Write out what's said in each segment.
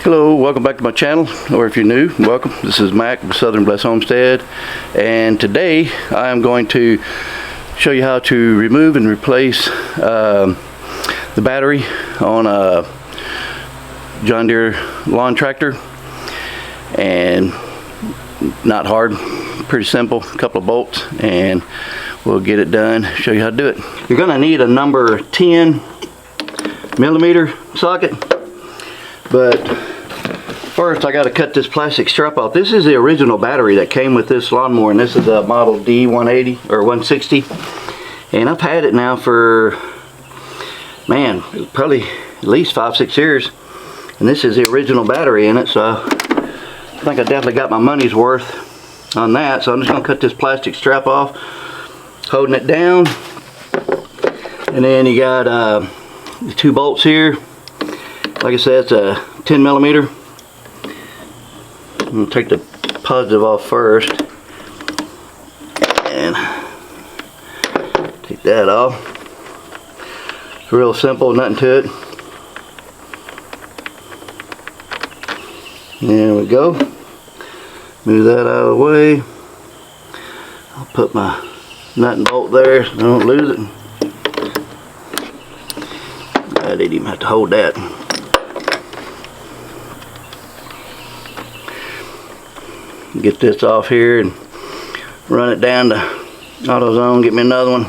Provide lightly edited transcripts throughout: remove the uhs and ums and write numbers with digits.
Hello, welcome back to my channel, or if you're new, welcome. This is Mac with Southern Blessed Homestead, and today I am going to show you how to remove and replace the battery on a JohnDeere lawn tractor. And not hard, pretty simple, a couple of bolts and we'll get it done, show you how to do it. You're going to need a number 10 millimeter socket, but first I got to cut this plastic strap off. This is the original battery that came with this lawnmower, and this is a model D180 or 160, and I've had it now for, man, probably at least 5-6 years, and this is the original battery in it, so I think I definitely got my money's worth on that. So I'm just going to cut this plastic strap off, holding it down, and then you got the 2 bolts here. Like I said, it's a 10 millimeter. I'm going to take the positive off first and take that off. It's real simple, nothing to it. There we go. Move that out of the way. I'll put my nut and bolt there so I don't lose it. I didn't even have to hold that. Get this off here and run it down to AutoZone, get me another one.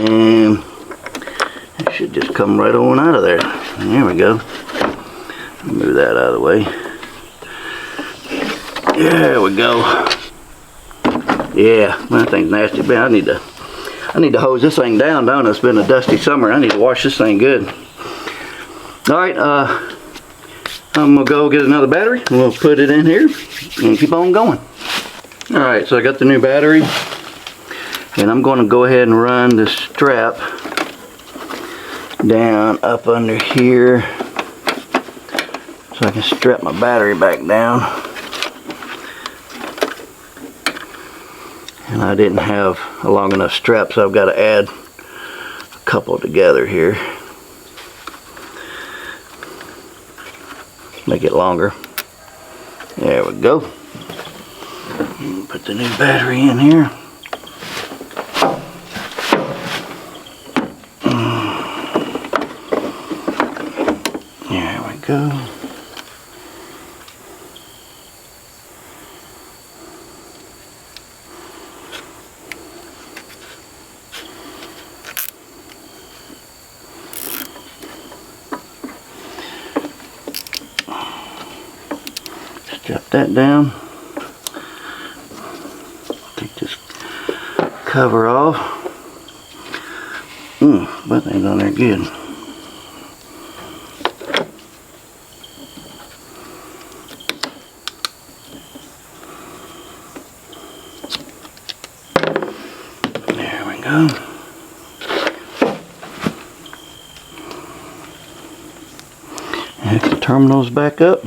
And it should just come right on out of there. There we go. Move that out of the way. There we go. Yeah, that thing's nasty. Man, I need to hose this thing down, don't I? It's been a dusty summer. I need to wash this thing good. Alright, I'm gonna go get another battery and we'll put it in here and keep on going. Alright, so I got the new battery, and I'm going to go ahead and run the strap down up under here so I can strap my battery back down. And I didn't have a long enough strap, so I've got to add a couple together here. Make it longer. There we go. Put the new battery in here. There we go. Strap that down. Take this cover off. That thing's on there good. There we go. And hook the terminals back up.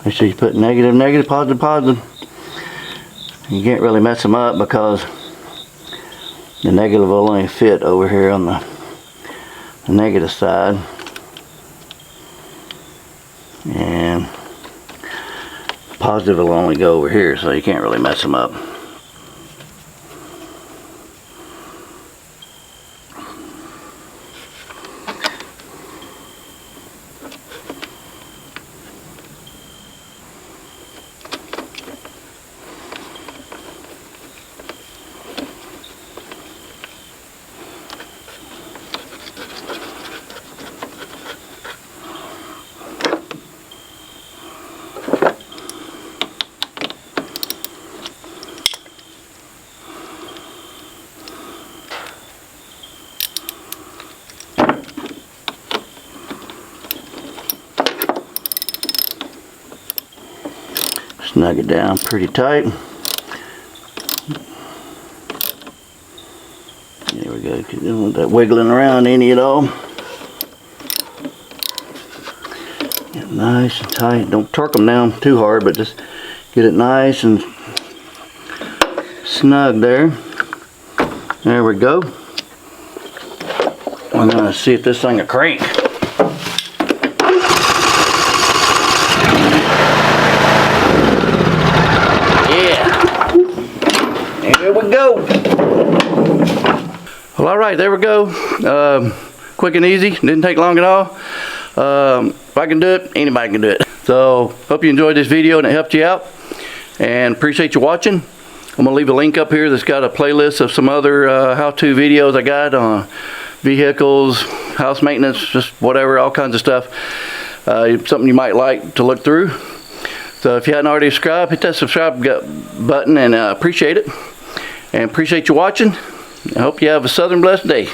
Make sure you put negative, negative, positive, positive. You can't really mess them up because the negative will only fit over here on the negative side. And positive will only go over here, so you can't really mess them up. Snug it down pretty tight. There we gotta get that wiggling around any at all. Get nice and tight. Don't torque them down too hard, but just get it nice and snug there. There we go. I'm gonna see if this thing will crank. There we go. Well, all right, there we go. Quick and easy. Didn't take long at all. If I can do it, anybody can do it. So, hope you enjoyed this video and it helped you out. And appreciate you watching. I'm gonna leave a link up here that's got a playlist of some other how-to videos I got on vehicles, house maintenance, just whatever, all kinds of stuff. Something you might like to look through. So if you hadn't already subscribed, hit that subscribe button, and appreciate it. And appreciate you watching. I hope you have a southern blessed day.